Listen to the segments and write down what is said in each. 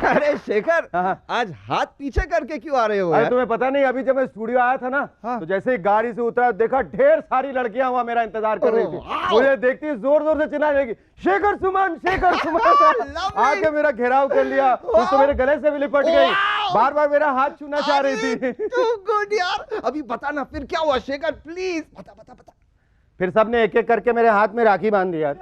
अरे शेखर, आज हाथ पीछे करके क्यों आ रहे हो? अरे तुम्हें पता नहीं, अभी जब मैं स्टूडियो आया था ना, तो जैसे ही गाड़ी से उतरा देखा ढेर सारी लड़कियां वहां मेरा इंतजार कर रही थी। मुझे देखती जोर जोर से चिल्लाने लगी, शेखर सुमन, शेखर सुमन। आके मेरा घेराव कर लिया, कुछ तो मेरे गले से भी लिपट गई, बार बार मेरा हाथ छूना चाह रही थी। गुड यार, अभी बता ना फिर क्या हुआ शेखर, प्लीज बता बता बता। फिर सबने एक एक करके मेरे हाथ में राखी बांध दी यार।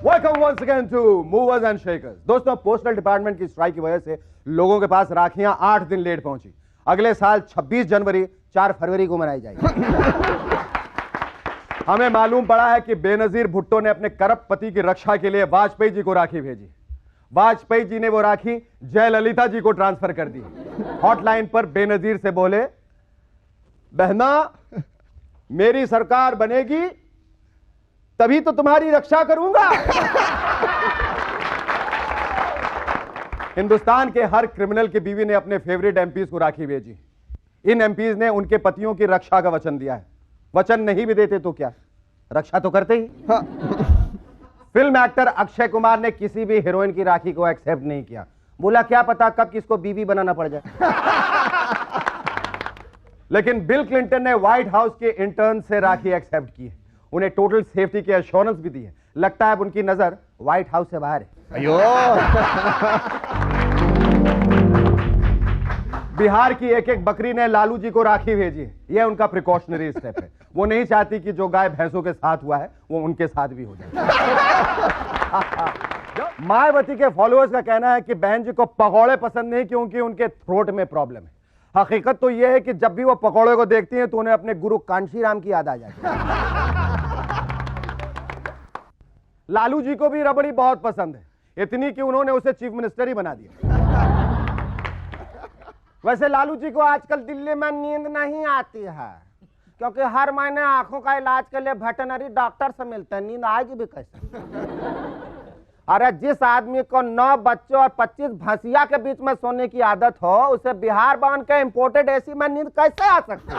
Welcome once again to Movers and Shakers। दोस्तों, पोस्टल डिपार्टमेंट की स्ट्राइक की वजह से लोगों के पास राखियां 8 दिन लेट पहुंची। अगले साल 26 जनवरी 4 फरवरी को मनाई जाएगी। हमें मालूम पड़ा है कि बेनजीर भुट्टो ने अपने करप्ट पति की रक्षा के लिए वाजपेयी जी को राखी भेजी। वाजपेयी जी ने वो राखी जयललिता जी को ट्रांसफर कर दी। हॉटलाइन पर बेनजीर से बोले, बहना मेरी सरकार बनेगी तभी तो तुम्हारी रक्षा करूंगा। हिंदुस्तान के हर क्रिमिनल की बीवी ने अपने फेवरेट एमपीज को राखी भेजी। इन एमपीज ने उनके पतियों की रक्षा का वचन दिया है। वचन नहीं भी देते तो क्या, रक्षा तो करते ही। हाँ। फिल्म एक्टर अक्षय कुमार ने किसी भी हीरोइन की राखी को एक्सेप्ट नहीं किया। बोला क्या पता कब किसको बीवी बनाना पड़ जाए। लेकिन बिल क्लिंटन ने व्हाइट हाउस के इंटर्न से राखी एक्सेप्ट की है। उन्हें टोटल सेफ्टी की एश्योरेंस भी दी है। लगता है अब उनकी नजर व्हाइट हाउस से बाहर है। अयो। बिहार की एक एक बकरी ने लालू जी को राखी भेजी है। यह उनका प्रिकॉशनरी स्टेप है। वो नहीं चाहती कि जो गाय भैंसों के साथ हुआ है वो उनके साथ भी हो जाए। मायावती के फॉलोअर्स का कहना है कि बहन जी को पकौड़े पसंद नहीं क्योंकि उनके थ्रोट में प्रॉब्लम है। हकीकत तो यह है कि जब भी वो पकौड़े को देखती हैं तो उन्हें अपने गुरु कांशीराम की याद आ जाती है। लालू जी को भी रबड़ी बहुत पसंद है, इतनी कि उन्होंने उसे चीफ मिनिस्टर ही बना दिया। वैसे लालू जी को आजकल दिल्ली में नींद नहीं आती है क्योंकि हर महीने आंखों का इलाज के लिए वेटरनरी डॉक्टर से मिलते हैं। नींद आएगी भी कैसे? अरे जिस आदमी को 9 बच्चों और 25 भैंसिया के बीच में सोने की आदत हो, उसे बिहार बांध के इंपोर्टेड एसी में नींद कैसे आ सकती है?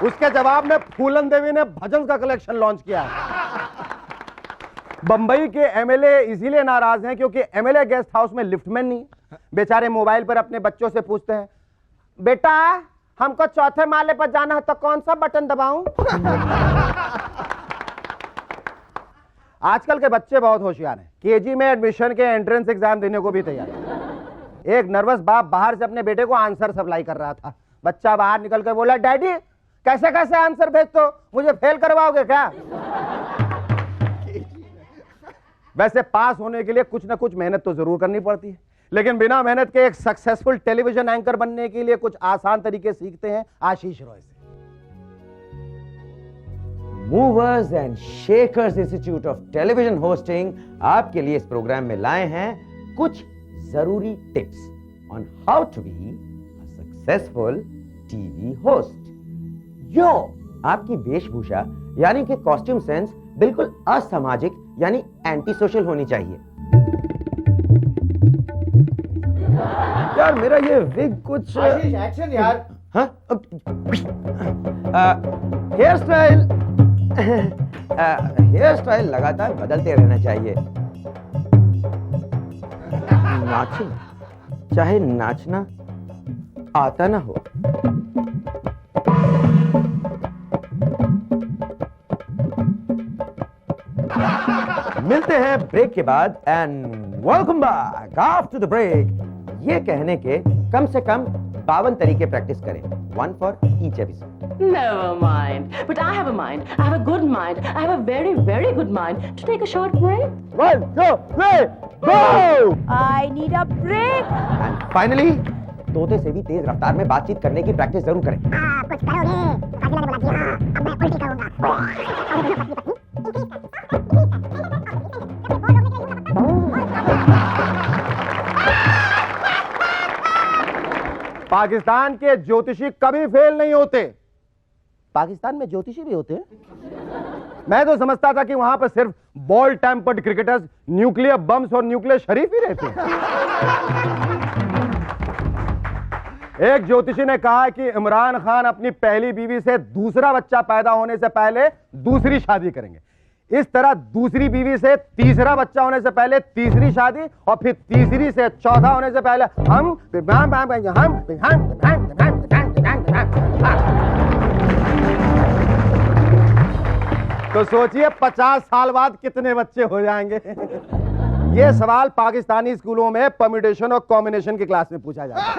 उसके जवाब में फूलन देवी ने भजन का कलेक्शन लॉन्च किया है। बंबई के एमएलए इसीलिए नाराज हैं क्योंकि एमएलए गेस्ट हाउस में लिफ्टमैन नहीं। बेचारे मोबाइल पर अपने बच्चों से पूछते हैं, बेटा हमको चौथे माले पर जाना है तो कौन सा बटन दबाऊं? आजकल के बच्चे बहुत होशियार हैं। केजी में एडमिशन के एंट्रेंस एग्जाम देने को भी तैयार है। एक नर्वस बाप बाहर से अपने बेटे को आंसर सप्लाई कर रहा था। बच्चा बाहर निकल कर बोला, डैडी कैसे कैसे आंसर भेज दो, मुझे फेल करवाओगे क्या? वैसे पास होने के लिए कुछ ना कुछ मेहनत तो जरूर करनी पड़ती है, लेकिन बिना मेहनत के एक सक्सेसफुल टेलीविजन एंकर बनने के लिए कुछ आसान तरीके सीखते हैं आशीष रॉय से। Movers and shakers institute of television hosting आपके लिए इस प्रोग्राम में लाए हैं कुछ जरूरी tips on how to be a successful TV host. यो आपकी वेशभूषा यानी कि कॉस्ट्यूम सेंस बिल्कुल असामाजिक यानी एंटी सोशल होनी चाहिए। यार मेरा ये विग कुछ एक्शन यार। हाँ? हेयर स्टाइल लगातार बदलते रहना चाहिए। नाचना चाहे नाचना आता ना हो। मिलते हैं ब्रेक के बाद and welcome back after the break. ये कहने के कम से कम 52 तरीके प्रैक्टिस करें, 1 for each episode. Never mind. But I have a mind. I have a good mind. I have a very, very good mind. To take a short break? 1, 2, 3, go! I need a break. And finally, तोते से भी तेज रफ्तार में बातचीत करने की practice जरूर करें। कुछ करोगे? काजल ने बोला कि हाँ, अब मैं उल्टी करूंगा। पाकिस्तान के ज्योतिषी कभी फेल नहीं होते। पाकिस्तान में ज्योतिषी भी होते हैं? मैं तो समझता था कि वहां पर सिर्फ ball tampered cricketers, nuclear bombs और न्यूक्लियर शरीफ ही रहते हैं। एक ज्योतिषी ने कहा कि इमरान खान अपनी पहली बीवी से दूसरा बच्चा पैदा होने से पहले दूसरी शादी करेंगे। इस तरह दूसरी बीवी से तीसरा बच्चा होने से पहले तीसरी शादी और फिर तीसरी से चौथा होने से पहले हम तो सोचिए 50 साल बाद कितने बच्चे हो जाएंगे। यह सवाल पाकिस्तानी स्कूलों में परम्यूटेशन और कॉम्बिनेशन की क्लास में पूछा जाता है।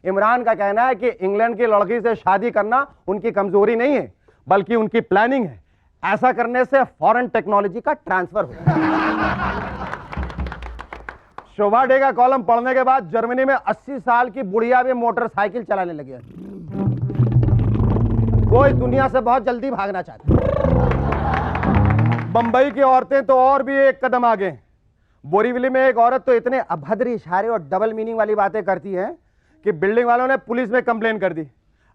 इमरान का कहना है कि इंग्लैंड की लड़की से शादी करना उनकी कमजोरी नहीं है बल्कि उनकी प्लानिंग है। ऐसा करने से फॉरेन टेक्नोलॉजी का ट्रांसफर होता है। शोभा डे का कॉलम पढ़ने के बाद जर्मनी में 80 साल की बुढ़िया भी मोटरसाइकिल चलाने लगी है। कोई दुनिया से बहुत जल्दी भागना चाहती है। बंबई की औरतें तो और भी एक कदम आगे हैं। बोरीवली में एक औरत तो इतने अभद्र इशारे और डबल मीनिंग वाली बातें करती है कि बिल्डिंग वालों ने पुलिस में कंप्लेन कर दी।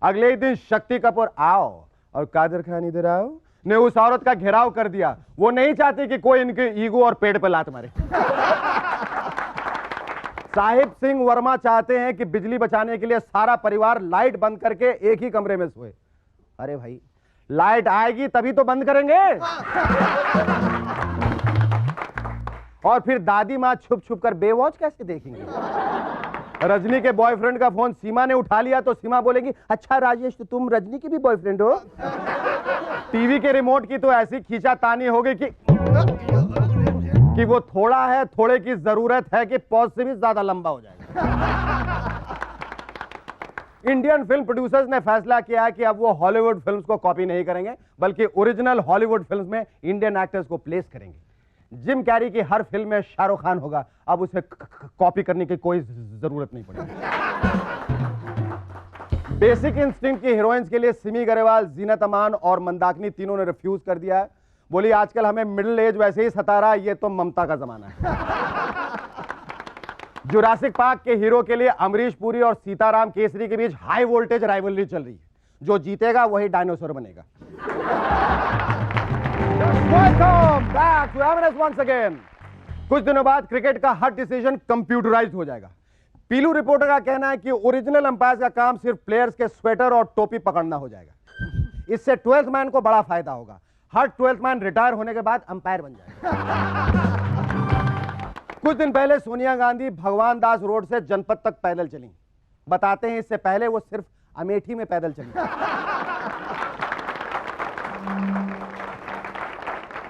अगले ही दिन शक्ति कपूर आओ और कादर खान इधर आओ ने उस औरत का घेराव कर दिया। वो नहीं चाहती कि कोई इनके ईगो और पेट पर लात मारे। साहिब सिंह वर्मा चाहते हैं कि बिजली बचाने के लिए सारा परिवार लाइट बंद करके एक ही कमरे में सोए। अरे भाई, लाइट आएगी तभी तो बंद करेंगे। और फिर दादी मां छुप छुप कर बेवॉच कैसे देखेंगे। रजनी के बॉयफ्रेंड का फोन सीमा ने उठा लिया तो सीमा बोलेगी, अच्छा राजेश, तो तुम रजनी की भी बॉयफ्रेंड हो। टीवी के रिमोट की तो ऐसी खींचातानी हो गई कि वो थोड़ा है, थोड़े की जरूरत है कि पॉज से भी ज्यादा लंबा हो जाएगा। इंडियन फिल्म प्रोड्यूसर्स ने फैसला किया है कि अब वो हॉलीवुड फिल्म्स को कॉपी नहीं करेंगे बल्कि ओरिजिनल हॉलीवुड फिल्म्स में इंडियन एक्टर्स को प्लेस करेंगे। जिम कैरी की हर फिल्म में शाहरुख खान होगा। अब उसे कॉपी करने की कोई जरूरत नहीं पड़ेगी। बेसिक इंस्टिंक्ट की हीरोइंस के लिए सिमी ग्रेवाल, जीनत अमान और मंदाकिनी तीनों ने रिफ्यूज कर दिया है। बोली आजकल हमें मिडिल एज वैसे ही सता रहा है, ये तो ममता का जमाना है। जुरासिक पार्क के हीरो के लिए अमरीश पुरी और सीताराम केसरी के बीच हाई वोल्टेज राइवलरी चल रही है। जो जीतेगा वही डायनासोर बनेगा। Welcome back to M&S once again. कुछ दिनों बाद क्रिकेट का हर डिसीजन कंप्यूटराइज्ड हो जाएगा। पीलू रिपोर्टर का कहना है कि ओरिजिनल अंपायर का काम सिर्फ प्लेयर्स के स्वेटर और टोपी पकड़ना हो जाएगा। इससे 12th मैन को बड़ा फायदा होगा। हर 12th मैन रिटायर होने के बाद अंपायर बन जाएगा। कुछ दिन पहले सोनिया गांधी भगवान दास रोड से जनपद तक पैदल चली। बताते हैं इससे पहले वो सिर्फ अमेठी में पैदल चली।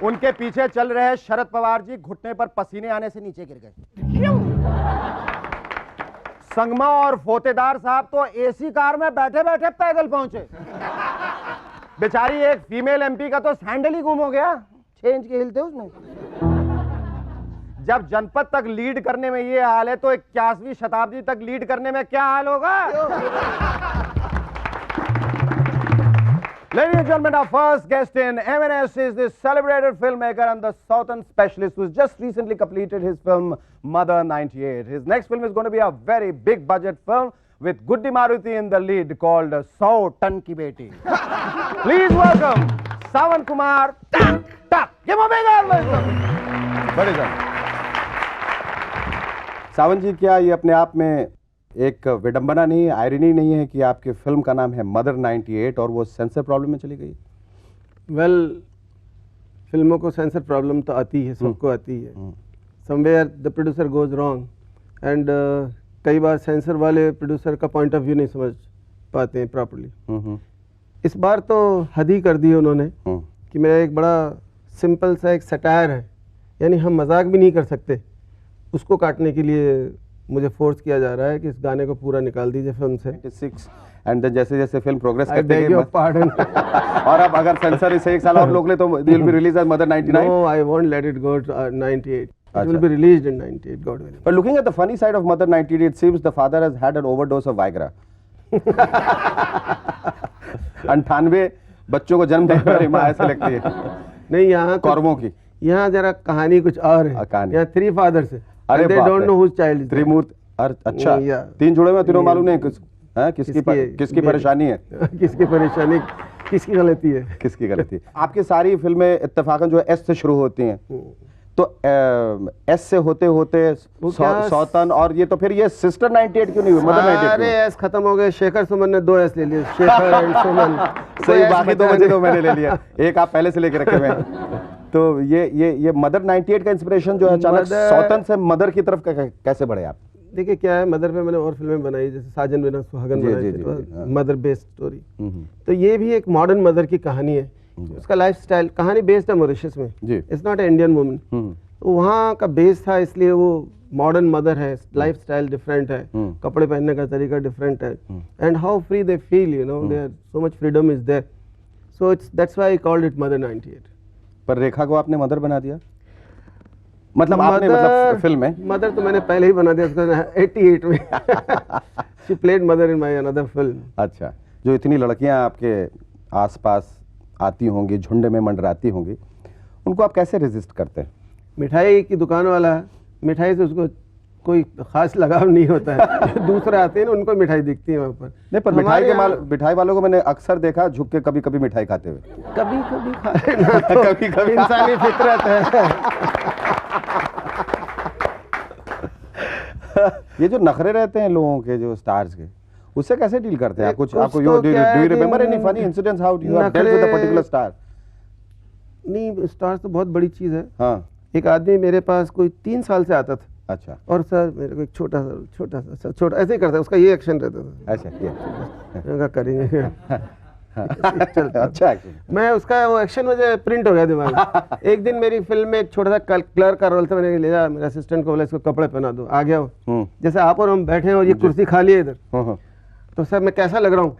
उनके पीछे चल रहे शरद पवार जी घुटने पर पसीने आने से नीचे गिर गए। संगमा और फोतेदार साहब तो एसी कार में बैठे बैठे पैदल पहुंचे। बेचारी एक फीमेल एमपी का तो सैंडल ही गुम हो गया। 6 इंच के हिलते उसने। जब जनपद तक लीड करने में ये हाल है तो 21वीं शताब्दी तक लीड करने में क्या हाल होगा। Ladies and gentlemen, our first guest in M&S is the celebrated filmmaker and the Southern specialist who has just recently completed his film Mother 98. His next film is going to be a very big budget film with Guddi Maruti in the lead called 100 Ton Ki Beti. Please welcome Sawan Kumar. Tuck. Give him a big hand. Very good. सावन जी, क्या ये अपने आप में एक विडंबना नहीं है, irony नहीं है कि आपकी फिल्म का नाम है मदर 98 और वो सेंसर प्रॉब्लम में चली गई? वेल, फिल्मों को सेंसर प्रॉब्लम तो आती है, सबको आती है। Somewhere the producer goes wrong and कई बार सेंसर वाले प्रोड्यूसर का पॉइंट ऑफ व्यू नहीं समझ पाते हैं प्रॉपर्ली। इस बार तो हद ही कर दी उन्होंने कि मेरा एक बड़ा सिंपल सा एक सटायर है, यानी हम मजाक भी नहीं कर सकते, उसको काटने के लिए मुझे फोर्स किया जा रहा है कि इस गाने को पूरा निकाल दीजिए फिल्म से। 96 एंड जैसे जैसे फिल्म प्रोग्रेस करते हैं पार्डन और अब अगर सेंसर इसे एक साल और रोक ले तो will be release as mother 99? No, I won't let it go 98. It will be released in 98, God willing. But looking at the funny side of Mother 98, it seems the father has had an overdose of Viagra. 98 बच्चों को जन्म देने वाली माँ ऐसे लगती है। नहीं, यहाँ कौरवों की यहाँ जरा कहानी कुछ और है। यहाँ 3 fathers है। अरे they don't know whose child is त्रिमूर्ति। अच्छा, 3 जुड़े में तीनों मालूम नहीं किसकी परेशानी है, किसकी परेशानी, किसकी गलती है, किसकी गलती। आपकी सारी फिल्में इत्तेफाकन जो एस से शुरू होती हैं, तो एस से होते होते सौतन और ये, तो फिर ये सिस्टर 98 क्यों नहीं हुई, मदर 98 अरे एस खत्म हो गए, शेखर सुमन ने 2 एस ले लिए, शेखर एंड सुमन। सही, बाकी 2 बचे तो मैंने ले लिया, एक आप पहले से लेके रखे हुए हैं। तो ये मदर 98 का इंस्पिरेशन जो है अचानक सौतन से मदर की तरफ कैसे बढ़े आप? देखिए क्या है, मदर पे मैंने और फिल्में बनाई, जैसे साजन बिना सुहागन बनाई थी, तो मदर बेस्ड स्टोरी। तो ये भी एक मॉडर्न मदर की कहानी है, उसका लाइफस्टाइल, कहानी बेस्ड है मॉरिशस में, इट्स नॉट इंडियन वुमन। तो वहाँ का बेस था, इसलिए वो मॉडर्न मदर है, लाइफस्टाइल डिफरेंट है, कपड़े पहनने का तरीका डिफरेंट है, and how free they feel, you know, there so much freedom is there, so it's that's why I called it mother 98। पर रेखा को आपने मदर बना दिया, मतलब आपने, मतलब फिल्म में मदर तो मैंने पहले ही बना दिया उसको 88 में। She played mother in my another film. अच्छा, जो इतनी लड़कियां आपके आसपास आती होंगी, झुंड में मंडराती होंगी, उनको आप कैसे रेजिस्ट करते हैं? मिठाई की दुकान वाला, मिठाई से उसको कोई खास लगाव नहीं होता है। दूसरे आते हैं ना, उनको मिठाई दिखती है वहाँ पर। नहीं, पर मिठाई वालों को मैंने अक्सर देखा झुक के कभी कभी मिठाई खाते हुए। कभी कभी खा लेना तो कभी इंसानी फितरत है। ये जो नखरे रहते हैं लोगों के, जो स्टार्स के, उससे कैसे डील करते हैं? कुछ आपको, तो do you remember any funny incidents how you have dealt with a particular star? नहीं, स्टार तो बहुत बड़ी चीज है। हाँ, एक आदमी मेरे पास कोई 3 साल से आता था। अच्छा, और सर मेरे को एक छोटा ऐसे ही करता है, उसका ये एक्शन रहता था, ऐसा ये मैंने कहा करेंगे। अच्छा एक्शन। मैं उसका वो एक्शन मुझे प्रिंट हो गया दिमाग में। एक दिन मेरी फिल्म में एक छोटा सा क्लर्क का रोल था, मैंने ले जा, मेरे असिस्टेंट को बोला इसको कपड़े पहना दो, आ गया वो। जैसे आप और हम बैठे हैं और ये कुर्सी खाली है इधर, तो सर मैं कैसा लग रहा हूँ?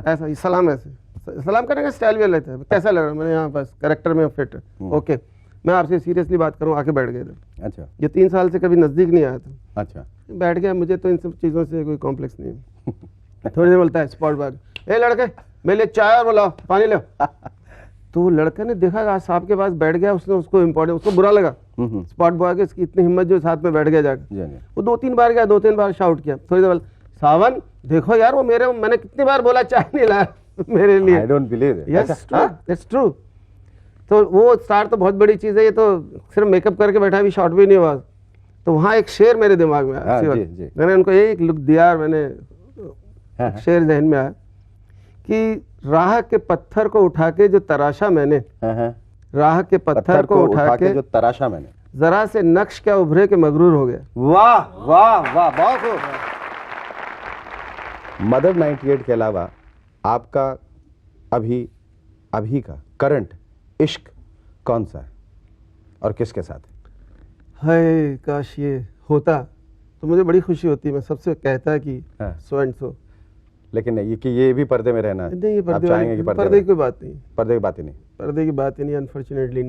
ऐसा ही सलाम, ऐसे सलाम करने का स्टाइल भी लेते हैं, कैसा लग रहा हूँ? मैंने यहाँ बस कैरेक्टर में फिट है, ओके, मैं आपसे सीरियसली बात करूँ, आके बैठ गए इधर। अच्छा, ये 3 साल से कभी नजदीक नहीं आया था, अच्छा, बैठ गया। मुझे तो इन सब चीज़ों से कोई कॉम्प्लेक्स नहीं है। थोड़ी देर बोलता है स्पॉट बार, ए लड़के मेरे लिए चाय और बोलाओ, पानी लो। तो लड़के ने देखा आज साहब के पास बैठ गया, उसने उसको इम्पोर्टेंट, उसको बुरा लगा स्पॉट बॉय के, इसकी इतनी हिम्मत जो साथ में बैठ गया जाकर। वो 2-3 बार गया, 2-3 बार शाउट किया। थोड़ी देर सावन देखो यार, वो मैंने कितनी बार बोला चाय नहीं लाया मेरे लिए। I don't believe it. Yes true, it's true. तो वो स्टार तो बहुत बड़ी चीज़ है, ये तो सिर्फ मेकअप करके बैठा भी, शॉट भी नहीं हुआ। तो वहाँ एक शेर मेरे दिमाग में आया, मैंने उनको एक लुक दिया, मैंने शेर जहन में आया कि राह के पत्थर को उठा के जो तराशा मैंने, राह के पत्थर को उठा के जो तराशा मैंने, जरा से नक्श क्या उभरे के मगरूर हो गया। वाह वाह वाह, बहुत खूब। मदर 98 के अलावा आपका अभी का करंट इश्क कौन सा है और किसके साथ है? हाय काश ये होता तो मुझे बड़ी खुशी होती। मैं सबसे कहता कि सो एंड सो, लेकिन नहीं, कि ये भी पर्दे में रहना है। नहीं, ये पर्दे चाहेंगे कि पर्दे की बात नहीं, पर्दे की बात ही नहीं, पर्दे की बात ही नहीं, unfortunately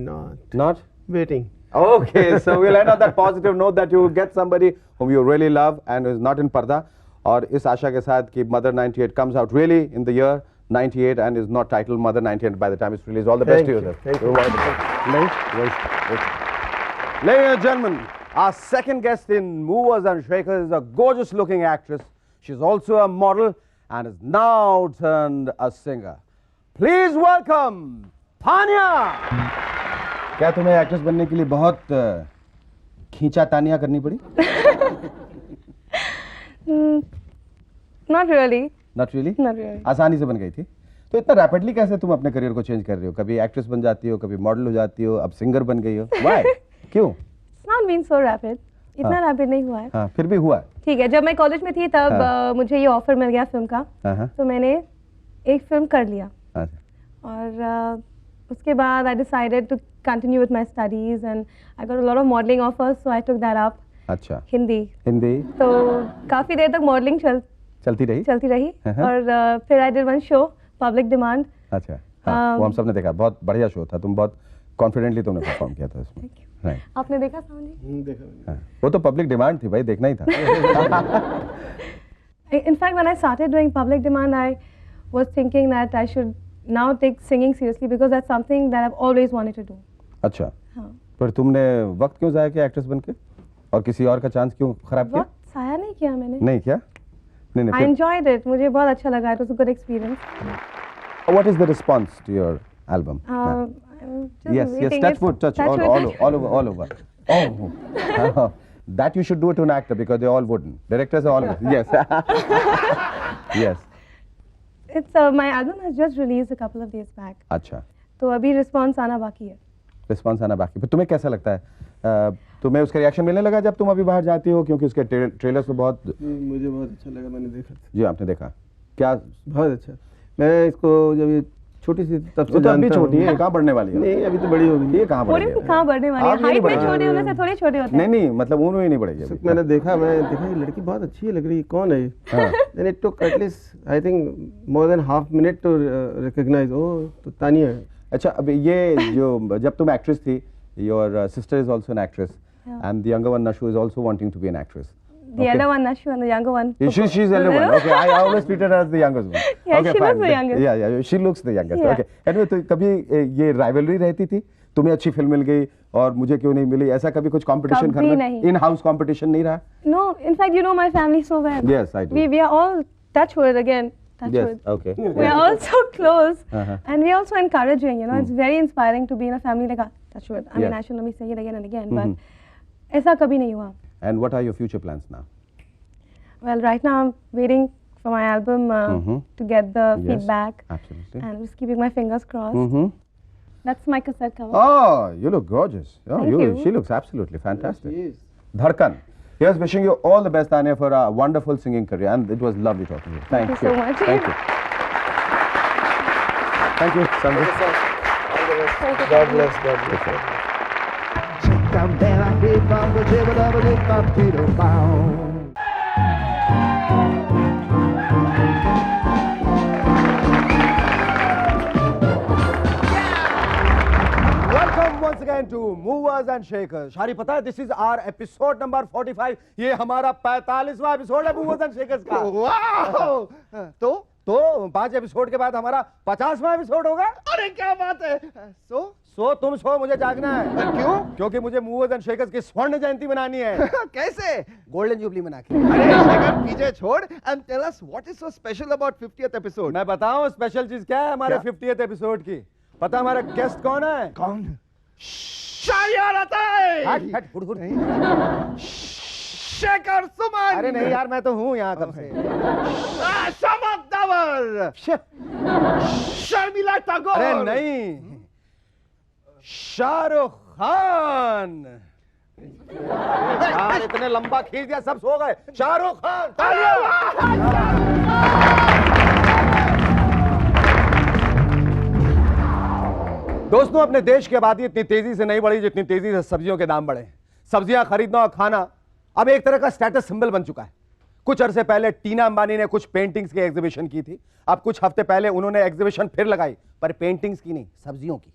not waiting. Okay, so we'll end on that positive note that you will get somebody whom you really love and is not in पर्दा, और इस आशा के साथ कि Mother 98 comes out really in the year 98 and is not titled Mother 98 by the time it's released. All the best to you, sir. Thank you. Ladies and gentlemen, our second guest in Movers and Shakers is a gorgeous looking actress. She's also a model and is now turned a singer. Please welcome Tanya. क्या तुम्हें actress बनने के लिए बहुत खींचा तानिया करनी पड़ी? Not really. Not really? Not really. आसानी से बन गई थी। तो इतना रैपिडली कैसे तुम अपने करियर को चेंज कर रही हो? कभी एक्ट्रेस बन जाती हो, कभी मॉडल हो जाती हो, अब सिंगर बन गई हो। Why? क्यों? It's not been so rapid. इतना रैपिड नहीं हुआ है। हाँ, फिर भी हुआ। ठीक है, जब मैं कॉलेज में थी तब मुझे ये ऑफर मिल गया फिल्म का, तो मैंने एक फिल्म कर लिया। और उसके बाद I decided to continue with my studies and I got a lot of modeling offers, so I took that up. अच्छा। हिंदी तो काफी देर तक मॉडलिंग चलती रही और फिर I did one show, Public Demand. अच्छा, हाँ, वो हम सब ने देखा, बहुत बढ़िया शो था, तुम बहुत कॉन्फिडेंटली तुमने परफॉर्म किया था उसमें। Right. आपने देखा सावन जी? देखा। हाँ, वो तो पब्लिक डिमांड थी भाई, देखना ही था। In fact, when I started doing Public Demand, I was thinking that I should now take singing seriously because that's something that I've always wanted to do. अच्छा, हाँ। पर तुमने वक्त क्यों जाया किया एक्ट्रेस बनके, और किसी और का चांस क्यों खराब किया? वक्त जाया नहीं किया मैंने। नहीं किया? नहीं। I enjoyed it. मुझे बहुत अच्छा लगा. It was a good experience. What is the response to your album? I'm just Yes, waiting. touch wood, touch all over. Oh, that you should do it to an actor because they all wouldn't. Directors are all yes. Yes. It's my album has just released a couple of days back. अच्छा. तो अभी response आना बाकी है. Response आना बाकी. फिर तुम्हें कैसा लगता है? तुम्हें उसका रिएक्शन मिलने लगा जब तुम अभी बाहर जाती हो, क्योंकि उसके ट्रेलर्स तो बहुत. मुझे बहुत अच्छा लगा, मैंने देखा. जी आपने देखा क्या? बहुत अच्छा. मैं इसको जब ये छोटी सी तब से तो अभी जानता छोटी हूँ. है, कहाँ बढ़ने वाली है? नहीं अभी तो बड़ी हो गई. ये कहाँ बढ़ गई? कहाँ बढ़ने वाली है? आप ये नहीं हाइट में बढ़ेगी. छोटे होने से थोड़ी छोटे होते हैं. नहीं मतलब उम्र में नहीं बढ़ेगी अभी. मैंने देखा ये लड़की बहुत अच्छी है, लग रही है. कौन है ये? Then it took at least I think more than half minute to recognize. Oh, तो तानिया है. अच्छा, अब ये जो जब तुम एक्ट्रेस थी, your sister is also an actress, and the younger one Nashu is also wanting to be an actress. The elder one Nashu and the younger one. She's the elder one. Okay, I always treated her as the youngest one. Yeah, okay, she fine. looks the youngest. Yeah, she looks the youngest. Yeah. Okay. Anyway, तो कभी ये rivalry रहती थी? तुम्हें अच्छी film मिल गई और मुझे क्यों नहीं मिली? ऐसा कभी कुछ competition घर में? In house competition नहीं रहा? No, in fact, you know my family so well. Yes, I do. We are all touchwood again. Yes, okay. We are all so close, and we are also encouraging. You know, it's very inspiring to be in a family like touchwood. I mean, I should let me say it again and again, but ऐसा कभी नहीं हुआ. And what are your future plans now? Well, right now I'm waiting for my album to get the feedback. Absolutely. And just keeping my fingers crossed. That's my cassette cover. Oh, you look gorgeous. Oh, Thank you. She looks absolutely fantastic. Dharkan. Here's wishing you all the best, Tanya, for a wonderful singing career, and it was lovely talking to you. Thank you so much. Thank you. Thank you, Sanjay. God bless. God bless. Welcome once again to Movers and Shakers. शारी पता है, this is our episode number 45. ये हमारा 45वां episode है Movers and Shakers का. वाह! तो 5 episode के बाद हमारा 50वां एपिसोड होगा. अरे क्या बात है. सो तुम सो, मुझे जागना है. क्यों? क्योंकि मुझे मूवर्स एंड शेकर्स की स्वर्ण जयंती मनानी है. कैसे? गोल्डन जुबली मना के. अरे शेखर पीछे छोड़ and tell us what is so special about 50th episode. मैं बताऊं स्पेशल चीज क्या है हमारे 50th एपिसोड की? पता हमारा गेस्ट कौन है? कौन? शायद आता है. हट हुड़. शेखर सुमन. अरे नहीं यार, मैं तो हूँ यहाँ कब से. शमक दवर. शर्मिला टैगोर. अरे नहीं, शाहरुख खान. यार इतने लंबा खींच दिया, सब सो गए. शाहरुख खान. दोस्तों, अपने देश की आबादी इतनी तेजी से नहीं बढ़ी जितनी तेजी से सब्जियों के दाम बढ़े. सब्जियां खरीदना और खाना अब एक तरह का स्टेटस सिंबल बन चुका है. कुछ अरसे पहले टीना अंबानी ने कुछ पेंटिंग्स की एग्जीबिशन की थी. अब कुछ हफ्ते पहले उन्होंने एग्जीबिशन फिर लगाई, पर पेंटिंग्स की नहीं, सब्जियों की.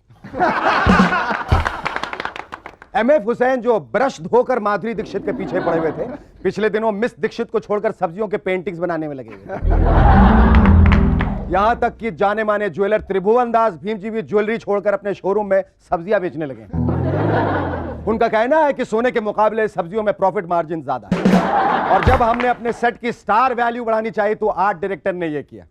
एमएफ हुसैन, जो ब्रश धोकर माधुरी दीक्षित के पीछे पड़े हुए थे, पिछले दिनों मिस दीक्षित को छोड़कर सब्जियों के पेंटिंग्स बनाने में लगे हुए. यहां तक कि जाने माने ज्वेलर त्रिभुवन दास भीमजी भी ज्वेलरी छोड़कर अपने शोरूम में सब्जियां बेचने लगे. उनका कहना है कि सोने के मुकाबले सब्जियों में प्रॉफिट मार्जिन ज्यादा है. और जब हमने अपने सेट की स्टार वैल्यू बढ़ानी चाहिए तो आर्ट डायरेक्टर ने यह किया.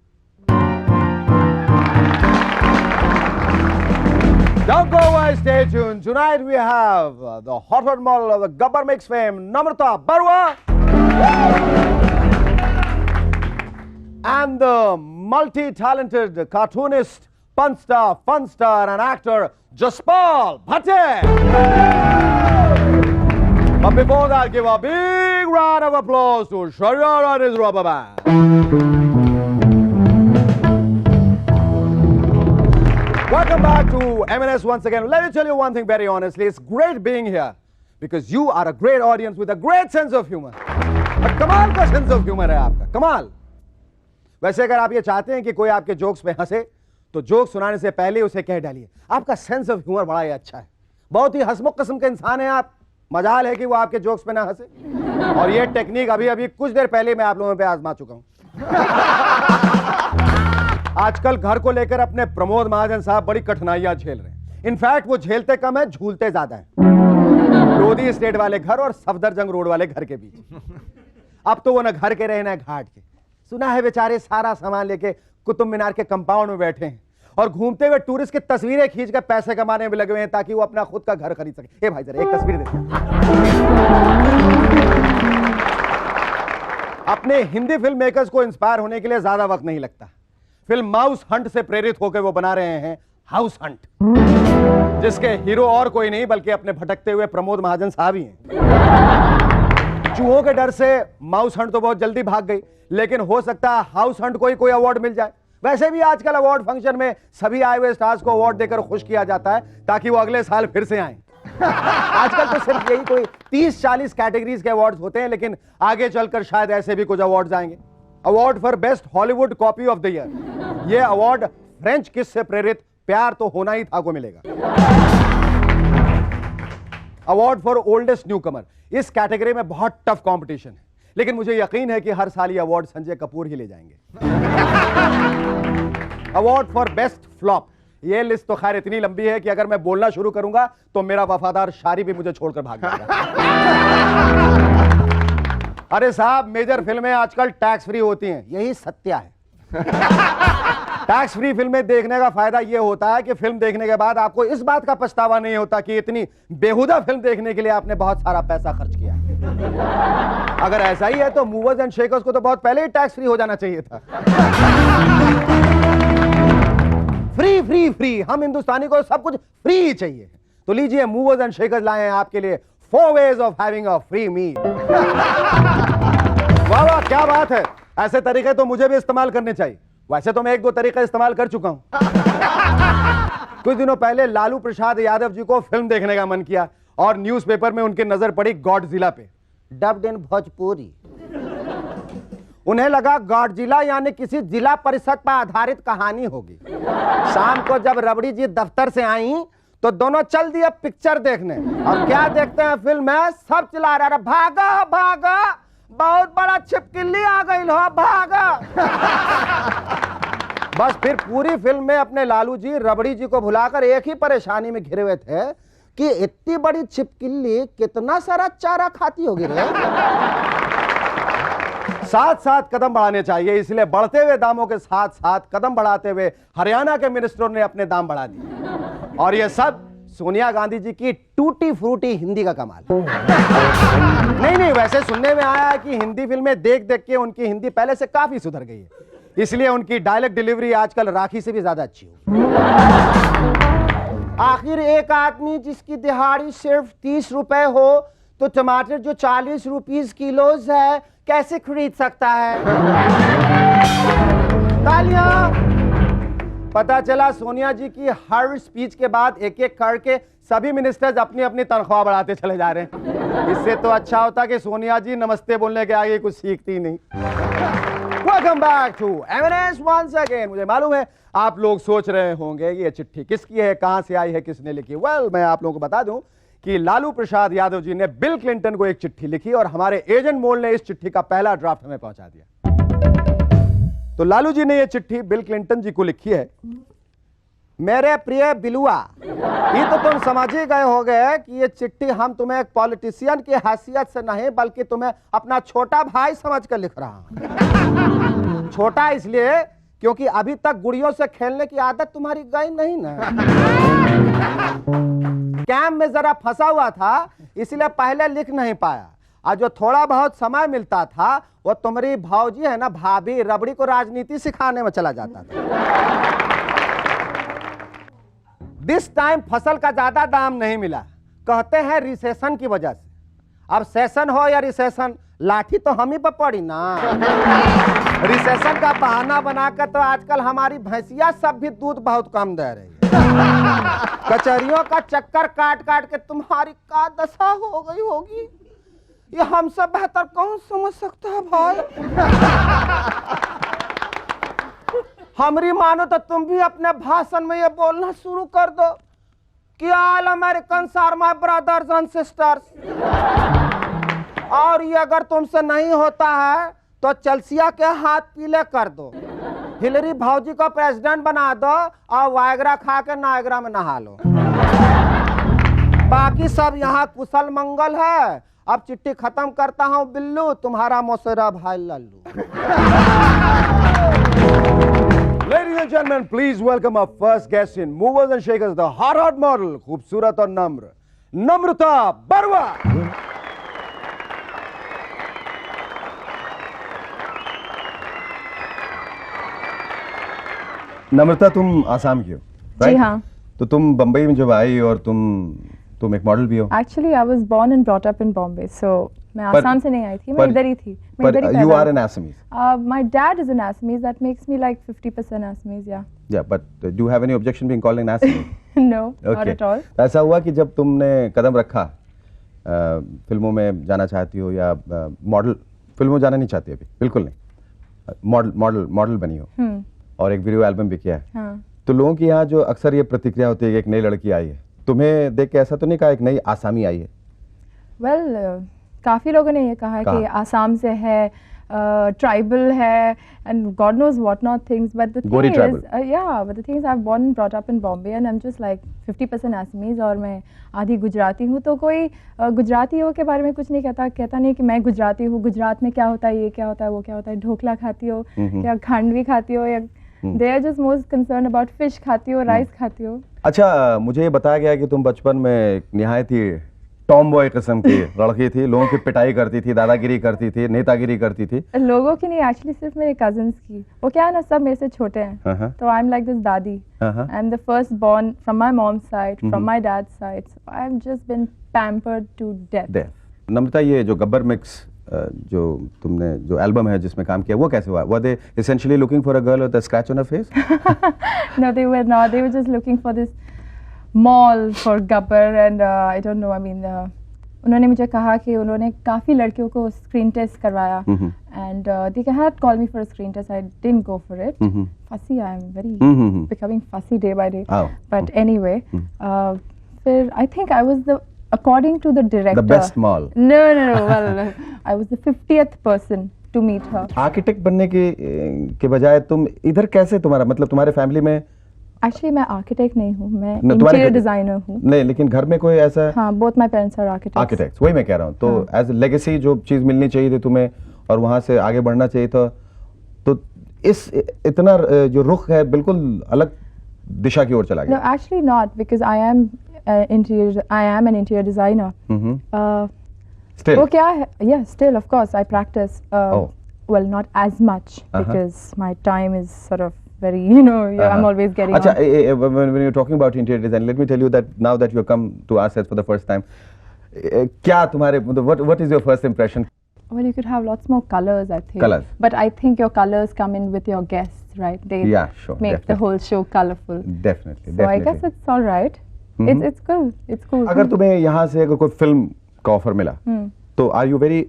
Don't go away, stay tuned. Tonight we have the hot rod model of the Gabbar Mix fame, Namrata Barwa, and the multi-talented cartoonist, fun star, and actor Jaspal Bhatte. But before that, give a big round of applause to Sharyar and his rubber band. Welcome back to M&S once again. Let me tell you one thing very honestly. It's great being here because you are a great audience with a great sense of humor. और कमाल का sense of humour है आपका, कमाल. वैसे अगर आप ये चाहते हैं कि कोई आपके जोक्स पे हंसे, तो जोक सुनाने से पहले उसे कह डालिए आपका सेंस ऑफ ह्यूमर बड़ा ही अच्छा है, बहुत ही हंसमुख किस्म के इंसान हैं आप. मजाल है कि वो आपके जोक्स पे ना हंसे. और ये टेक्निक अभी कुछ देर पहले मैं आप लोगों पे आजमा चुका हूं. आजकल घर को लेकर अपने प्रमोद महाजन साहब बड़ी कठिनाइयां झेल रहे हैं. इनफैक्ट वो झेलते कम है, झूलते ज्यादा है. लोधी स्टेट वाले घर और सफदरजंग रोड वाले घर के बीच. अब तो वो न घर के रहे न घाट के. सुना है बेचारे सारा सामान लेके कुतुब मीनार के कंपाउंड में बैठे हैं और घूमते हुए टूरिस्ट की तस्वीरें खींच कर पैसे कमाने में लगे हुए हैं ताकि वो अपना खुद का घर खरीद सके। ए भाई जरा एक तस्वीर दे। अपने हिंदी फिल्म मेकर्स को इंस्पायर होने के लिए ज्यादा वक्त नहीं लगता। फिल्म माउस हंट से प्रेरित होकर वो बना रहे हैं हाउस हंट, जिसके हीरो और कोई नहीं बल्कि अपने भटकते हुए प्रमोद महाजन साहब ही हैं। चूहों के डर से माउस हंट तो बहुत जल्दी भाग गई, लेकिन हो सकता है हाउस हंट को ही कोई अवार्ड मिल जाए। वैसे भी आजकल अवार्ड फंक्शन में सभी आए हुए स्टार्स को अवार्ड देकर खुश किया जाता है ताकि वो अगले साल फिर से आएं। आजकल तो सिर्फ यही कोई 30-40 कैटेगरीज के अवार्ड्स होते हैं, लेकिन आगे चलकर शायद ऐसे भी कुछ अवार्ड्स आएंगे। Award for best Hollywood copy of the year, यह अवार्ड फ्रेंच किस से प्रेरित प्यार तो होना ही था को मिलेगा। अवार्ड फॉर ओल्डेस्ट न्यूकमर, इस कैटेगरी में बहुत टफ कंपटीशन है, लेकिन मुझे यकीन है कि हर साल ये अवार्ड संजय कपूर ही ले जाएंगे। अवार्ड फॉर बेस्ट फ्लॉप, ये लिस्ट तो खैर इतनी लंबी है कि अगर मैं बोलना शुरू करूंगा तो मेरा वफादार शारी भी मुझे छोड़कर भाग जाएगा। अरे साहब, मेजर फिल्में आजकल टैक्स फ्री होती हैं, यही सत्य है। टैक्स फ्री फिल्में देखने का फायदा यह होता है कि फिल्म देखने के बाद आपको इस बात का पछतावा नहीं होता कि इतनी बेहुदा फिल्म देखने के लिए आपने बहुत सारा पैसा खर्च किया। अगर ऐसा ही है तो मूवर्स एंड शेकर्स को तो बहुत पहले ही टैक्स फ्री हो जाना चाहिए था। फ्री फ्री फ्री, हम हिंदुस्तानी को सब कुछ फ्री ही चाहिए। तो लीजिए, मूवर्स एंड शेकर्स लाए हैं आपके लिए 4 ways of having a free meal। वाह वाह, क्या बात है। ऐसे तरीके तो मुझे भी इस्तेमाल करने चाहिए। वैसे तो मैं 1-2 तरीके इस्तेमाल कर चुका हूं। कुछ दिनों पहले लालू प्रसाद यादव जी को फिल्म देखने का मन किया और न्यूज़पेपर में उनकी नजर पड़ी गॉडजिला पे, डब्ड इन भोजपुरी। उन्हें लगा गॉडजिला यानी किसी जिला परिषद पर आधारित कहानी होगी। शाम को जब रबड़ी जी दफ्तर से आई तो दोनों चल दिए पिक्चर देखने। और क्या देखते हैं फिल्म में, सब चिल्ला रहे, भागा भागा, बहुत बड़ा छिपकली आ गई हो, भागा। बस फिर पूरी फिल्म में अपने लालू जी रबड़ी जी को भुलाकर एक ही परेशानी में घिरे हुए थे कि इतनी बड़ी छिपकली कितना सारा चारा खाती होगी रे। साथ साथ कदम बढ़ाने चाहिए, इसलिए बढ़ते हुए दामों के साथ साथ कदम बढ़ाते हुए हरियाणा के मिनिस्टरों ने अपने दाम बढ़ा दिए। और यह सब सोनिया गांधी जी की टूटी फ्रूटी हिंदी का कमाल। नहीं, वैसे सुनने में आया है कि हिंदी फिल्में देख देख के उनकी हिंदी पहले से काफी सुधर गई है, इसलिए उनकी डायलॉग डिलीवरी आजकल राखी से भी ज्यादा अच्छी हो। आखिर एक आदमी जिसकी दिहाड़ी सिर्फ 30 रुपए हो तो टमाटर जो 40 रुपीस किलो है कैसे खरीद सकता है? तालियां। पता चला सोनिया जी की हर स्पीच के बाद एक एक करके सभी मिनिस्टर्स अपनी अपनी तनख्वाह बढ़ाते चले जा रहे हैं। इससे तो अच्छा होता कि सोनिया जी नमस्ते बोलने के आगे कुछ सीखती नहीं। Welcome back to Eminence once again. मुझे मालूम है आप लोग सोच रहे होंगे ये चिट्ठी किसकी है, कहां से आई है, किसने लिखी। मैं आप लोगों को बता दूं कि लालू प्रसाद यादव जी ने बिल क्लिंटन को एक चिट्ठी लिखी और हमारे एजेंट मोल ने इस चिट्ठी का पहला ड्राफ्ट हमें पहुंचा दिया। तो लालू जी ने यह चिट्ठी बिल क्लिंटन जी को लिखी है। मेरे प्रिय बिलुआ, ये तो तुम समझ ही गए होगे कि ये चिट्ठी हम तुम्हें एक पॉलिटिशियन की हैसियत से नहीं बल्कि तुम्हें अपना छोटा भाई समझकर लिख रहा हूं। छोटा इसलिए क्योंकि अभी तक गुड़ियों से खेलने की आदत तुम्हारी गई नहीं ना। कैंप में जरा फंसा हुआ था इसलिए पहले लिख नहीं पाया, और जो थोड़ा बहुत समय मिलता था वो तुम्हारी भाऊजी है ना, भाभी, रबड़ी को राजनीति सिखाने में चला जाता था। दिस टाइम फसल का ज्यादा दाम नहीं मिला, कहते हैं रिसेशन की वजह से। अब सेशन हो या रिसेशन, लाठी तो हम ही पर पड़ी ना। रिसेशन का बहाना बनाकर तो आजकल हमारी भैंसिया सब भी दूध बहुत कम दे रही है। कचहरियों का चक्कर काट काट के तुम्हारी का दशा हो गई होगी, ये हमसे बेहतर कौन समझ सकता है भाई। हमारी मानो तो तुम भी अपने भाषण में ये बोलना शुरू कर दो कि all Americans are my brothers and sisters. और ये अगर तुमसे नहीं होता है तो चलसिया के हाथ पीले कर दो, हिलरी भाऊजी को प्रेसिडेंट बना दो और वायग्रा खा के नायग्रा में नहा लो। बाकी सब यहाँ कुशल मंगल है। अब चिट्ठी खत्म करता हूँ बिल्लू, तुम्हारा मौसेरा भाई Lallu. Ladies and gentlemen, please welcome our first guest in Movers and Shakers, the hot model, खूबसूरत और नम्र, नम्रता बरुआ। नम्रता, तुम आसाम की हो? जी हाँ। तो तुम बम्बई में जब आई और तुम एक मॉडल भी हो? Actually, I was born and brought up in Bombay, so मैं आसाम से नहीं आई थी, मैं इधर ही थी। मैं इधर ही you पैदा are an हुई। Assamese. My dad is an Assamese. That makes me like 50% Assamese, yeah. Yeah, but do you have any objection being called an Assamese? No, not at all. ऐसा हुआ कि जब तुमने कदम रखा, फिल्मों में जाना चाहती हो या मॉडल, फिल्मों में जाना नहीं चाहती अभी, बिल्कुल नहीं, मॉडल बनी हो और एक वीडियो एल्बम भी किया है, हाँ। तो लोगों की यहाँ जो अक्सर ये प्रतिक्रिया होती है कि एक नई लड़की आई है, तुम्हें देख के ऐसा तो नहीं कहा एक नई आसामी आई है? Well, काफ़ी लोगों ने ये कहा कि आसाम से है, ट्राइबल है, and God knows what not things. But the Gori thing tribal. is, yeah, but the thing is, I've born and brought up in Bombay, and I'm just like 50% Assamese और मैं आधी गुजराती हूँ, तो कोई गुजरातियों के बारे में कुछ नहीं कहता नहीं कि मैं गुजराती हूँ, गुजरात में क्या होता है, ये क्या होता है, वो क्या होता है, ढोकला खाती हो या खांडवी खाती हो, या they are just most concerned about fish खाती हो, राइस खाती हो। अच्छा, मुझे ये बताया गया कि तुम बचपन में एक निहायत ही टॉम बॉय किस्म की लड़की थी, लोगों की पिटाई करती थी, दादागिरी करती थी, नेतागिरी करती थी। लोगों की नहीं, एक्चुअली सिर्फ मेरे कजन्स की। वो क्या है ना, सब मेरे से छोटे हैं, तो I am like this dadi. I am the first born from my mom's side, from my dad's side, so I am just been pampered to death. Namrata, ये जो गब्बर मिक्स जो तुमने जो एल्बम है जिसमें काम किया, वो कैसे हुआ? Were they essentially looking for a girl with a scratch on her face? No, they were not. They were just looking for this mall for Gabbar, and I don't know. I mean, उन्होंने मुझे कहा कि उन्होंने काफ़ी लड़कियों को screen test करवाया, and they had called me for a screen test. I didn't go for it. Fussy, I am very becoming fussy day by day. Oh. But anyway, फिर I think I was the, according to the director, The best mall. No. Well, I was the 50th person to meet her. Architect बनने के बजाय तुम इधर कैसे, तुम्हारा मतलब तुम्हारे फैमिली में? Actually, मैं आर्किटेक्ट नहीं हूँ, मैं न, तुम्हारे इंटीरियर डिजाइनर हूँ। नहीं, लेकिन घर में कोई ऐसा? हाँ, both my parents are architects. Architects, वही मैं कह रहा हूँ। तो एज लेगेसी जो चीज मिलनी चाहिए थी तुम्हें और वहां से आगे बढ़ना चाहिए था, तो इस इतना जो रुख है बिल्कुल अलग दिशा की ओर चला गया। No, actually not, because I am an interior designer. Still? वो क्या है? Yeah, still, of course, I practice. Oh. Well, not as much because my time is sort of very, I'm always getting अच्छा, on. when you're talking about interior design, let me tell you that now that you have come to our set for the first time, क्या तुम्हारे, what is your first impression? Well, you could have lots more colors, I think. Colors. But I think your colors come in with your guests, right? They Yeah, sure, make definitely. the whole show colorful. Definitely, So I guess it's all right. It's cool. It's cool. अगर तुम्हें यहाँ से अगर कोई film का offer मिला, तो are you very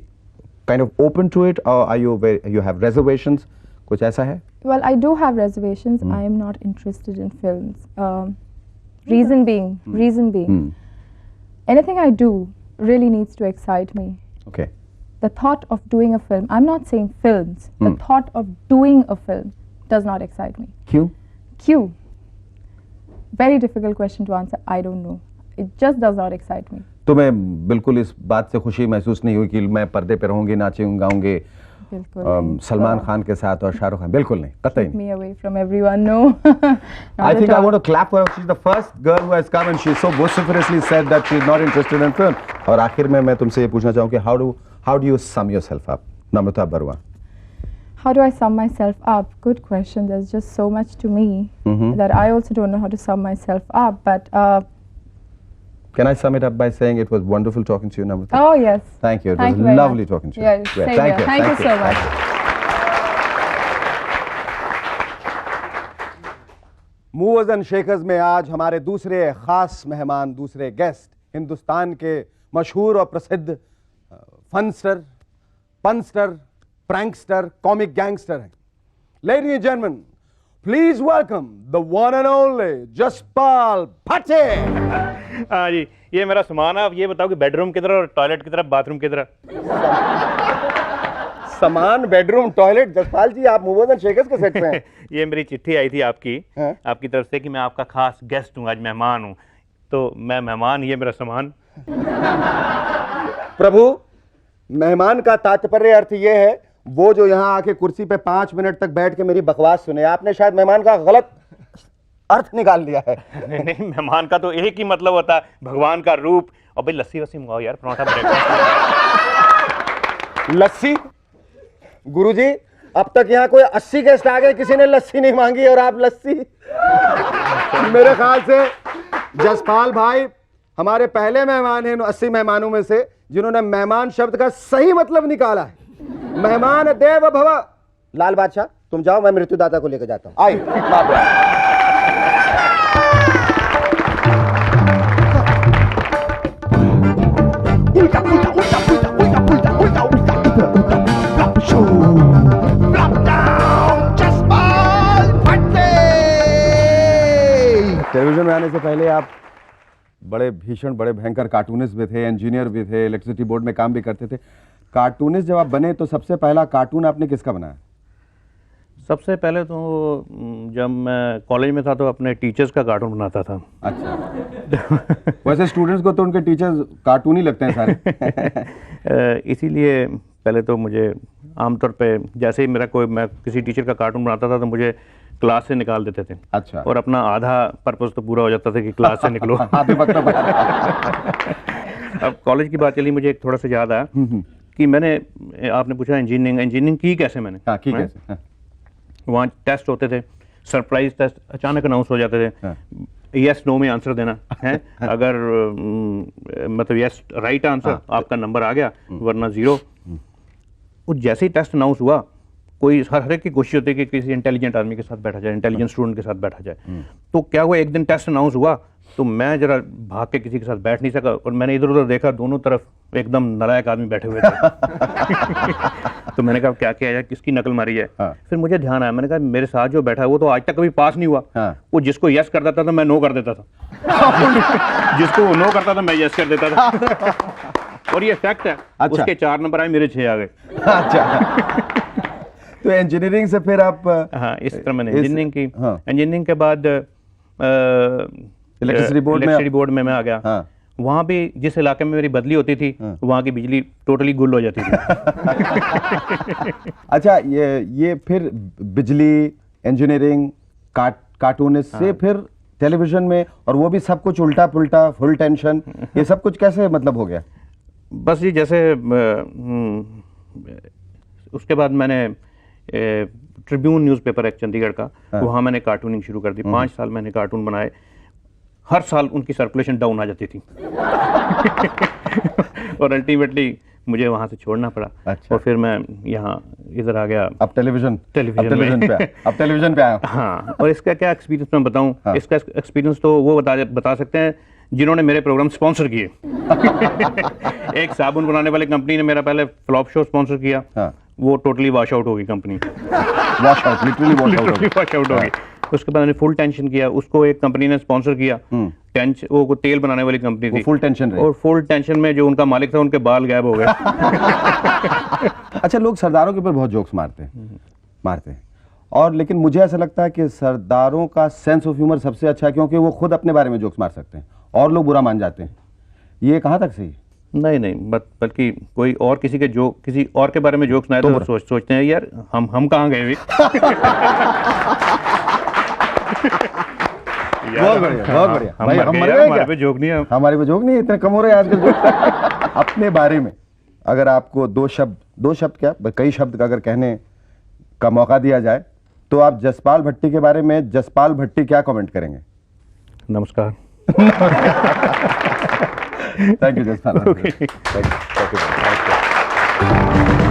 kind of open to it, or are you have reservations? कुछ ऐसा है? Well, I do have reservations. I am not interested in films. Reason being, anything I do really needs to excite me. Okay. The thought of doing a film, I'm not saying films, the thought of doing a film does not excite me. क्यों? Very difficult question to answer. I don't know. It just does not excite me. तुम्हें बिल्कुल इस बात से खुशी महसूस नहीं हुई कि मैं पर्दे पे रहूंगी, नाचूंगी, गाऊंगी सलमान खान के साथ और शाहरुख खान? बिल्कुल नहीं, कतई नहीं. Me away from everyone, no. I think I want to clap for her. She's the first girl who has come and she so vociferously said that she's not interested in film. और आखिर में मैं तुमसे ये पूछना चाहूँ कि how do you sum yourself up, Namrata Barua? How do I sum myself up? Good question. There's just so much to me that I also don't know how to sum myself up. But can I sum it up by saying it was wonderful talking to you, Namrata? Oh yes. Thank you. It Thank was you very lovely much. talking to you. Yeah, same here. Thank you so much. Movers and shakers में आज हमारे दूसरे खास मेहमान, दूसरे guest Hindustan के मशहूर और प्रसिद्ध फनस्टर, पंस्टर, प्रैंकस्टर, कॉमिक गैंगस्टर हैं। Ladies and gentleman, please welcome the one and only Jaspal भट्टे। हाँ जी, ये मेरा सामान है। आप ये बताओ कि बेडरूम किधर और टॉयलेट किधर, बाथरूम किधर? सामान, बेडरूम, टॉयलेट। जसपाल जी, आप मूवर्स एंड शेकर्स के सेट पे हैं। ये मेरी चिट्ठी आई थी आपकी तरफ से कि मैं आपका खास गेस्ट हूँ, आज मेहमान हूँ। तो मैं मेहमान, ये मेरा सामान। प्रभु, मेहमान का तात्पर्य अर्थ ये है वो जो यहाँ आके कुर्सी पे 5 मिनट तक बैठ के मेरी बकवास सुने, आपने शायद मेहमान का गलत अर्थ निकाल लिया है। नहीं नहीं, मेहमान का तो एक ही मतलब होता है, भगवान का रूप। और भाई लस्सी वस्सी मंगाओ यार, पराठा ब्रेकफास्ट। लस्सी? गुरुजी, अब तक यहाँ कोई 80 गेस्ट आ गए, किसी ने लस्सी नहीं मांगी और आप लस्सी? मेरे ख्याल से जसपाल भाई हमारे पहले मेहमान हैं 80 मेहमानों में से जिन्होंने मेहमान शब्द का सही मतलब निकाला है। मेहमान देव भव। लाल बादशाह तुम जाओ, मैं मृत्युदाता को लेकर जाता हूं। आइए। उल्टा उल्टा उल्टा उल्टा उल्टा उल्टा उल्टा उल्टा उल्टा flop show flop down Jaspal भट्टे। टेलीविजन में आने से पहले आप बड़े भीषण, बड़े भयंकर कार्टूनिस्ट भी थे, इंजीनियर भी थे, इलेक्ट्रिसिटी बोर्ड में काम भी करते थे। कार्टूनिस्ट जब आप बने तो सबसे पहला कार्टून आपने किसका बनाया? सबसे पहले तो जब मैं कॉलेज में था तो अपने टीचर्स का कार्टून बनाता था। अच्छा। वैसे स्टूडेंट्स को तो उनके टीचर्स कार्टून ही लगते हैं सारे। इसीलिए पहले तो मुझे आमतौर पे जैसे ही मैं किसी टीचर का कार्टून बनाता था तो मुझे क्लास से निकाल देते थे। अच्छा। और अपना आधा पर्पस तो पूरा हो जाता था कि क्लास से निकलो। अब कॉलेज की बात चली, मुझे एक थोड़ा सा याद आया कि मैंने, आपने पूछा इंजीनियरिंग की कैसे मैंने। हाँ, की कैसे? हाँ। वहाँ टेस्ट होते थे, सरप्राइज टेस्ट अचानक अनाउंस हो जाते थे। हाँ। यस नो में आंसर देना है। अगर मतलब यस राइट आंसर, आपका नंबर आ गया, वरना 0। जैसे ही टेस्ट अनाउंस हुआ, कोई हर एक की कोशिश होती है कि किसी इंटेलिजेंट आदमी के साथ बैठा जाए, इंटेलिजेंट स्टूडेंट के साथ बैठा जाए। तो क्या हुआ, एक दिन टेस्ट अनाउंस हुआ तो मैं जरा भाग के किसी के साथ बैठ नहीं सका और मैंने इधर उधर देखा, दोनों तरफ एकदम नालायक आदमी बैठे हुए थे। तो मैंने कहा क्या किया जाए, किसकी नकल मारी है। फिर मुझे ध्यान आया, मैंने कहा मेरे साथ जो बैठा है वो तो आज तक कभी पास नहीं हुआ। वो जिसको यस कर देता था मैं नो कर देता था। जिसको वो नो करता था मैं यस कर देता था। और ये फैक्ट है। अच्छा। उसके 4 नंबर आए, मेरे 6 आ गए। अच्छा। तो इंजीनियरिंग से फिर आप? हाँ, इस तरह मैंने इंजीनियरिंग की। इंजीनियरिंग के बाद इलेक्ट्रिसिटी बोर्ड में मैं आ गया। हाँ। वहाँ भी जिस इलाके में मेरी बदली होती थी, वहाँ की बिजली टोटली गुल हो जाती थी। अच्छा, ये फिर बिजली, इंजीनियरिंग, कार्टूनिस्ट से फिर टेलीविजन में, और वो भी सब कुछ उल्टा पुल्टा, फुल टेंशन, ये सब कुछ कैसे मतलब हो गया? बस जी, जैसे उसके बाद मैंने ट्रिब्यून न्यूज़पेपर एक चंडीगढ़ का, वहाँ मैंने कार्टूनिंग शुरू कर दी। 5 साल मैंने कार्टून बनाए। हर साल उनकी सर्कुलेशन डाउन आ जाती थी। और अल्टीमेटली मुझे वहाँ से छोड़ना पड़ा। अच्छा। और फिर मैं यहाँ इधर आ गया। अब टेलीविजन पे आया। हाँ। और इसका क्या एक्सपीरियंस मैं बताऊँ? हाँ। इसका एक्सपीरियंस तो वो बता सकते हैं जिन्होंने मेरे प्रोग्राम स्पॉन्सर किए। एक साबुन बनाने वाली कंपनी ने मेरा पहले फ्लॉप शो स्पॉन्सर किया। हाँ। वो टोटली वॉश आउट होगी कंपनी। लिटरली वॉश आउट होगी। उसके बाद मैंने फुल टेंशन किया, उसको एक कंपनी ने स्पॉन्सर किया। वो तेल बनाने वाली कंपनी थी। फुल टेंशन रही। और फुल टेंशन में जो उनका मालिक था, उनके बाल गायब हो गए। अच्छा, लोग सरदारों के ऊपर बहुत जोक्स मारते हैं और लेकिन मुझे ऐसा लगता है कि सरदारों का सेंस ऑफ ह्यूमर सबसे अच्छा है, क्योंकि वो खुद अपने बारे में जोक्स मार सकते हैं और लोग बुरा मान जाते हैं। ये कहाँ तक सही? नहीं, बल्कि कोई और किसी और के बारे में जोक्स ना तो सोचते हैं यार हम कहाँ गए भी। बहुत बढ़िया भाई, हमारे पे जोक नहीं है। हमारे पे जोक नहीं है, इतने कम हो रहे हैं आजकल। अपने बारे में अगर आपको 2 शब्द क्या, कई शब्द अगर कहने का मौका दिया जाए तो आप जसपाल भट्टी के बारे में, जसपाल भट्टी क्या कमेंट करेंगे? नमस्कार। Thank you Jaspal. Okay. Thank you.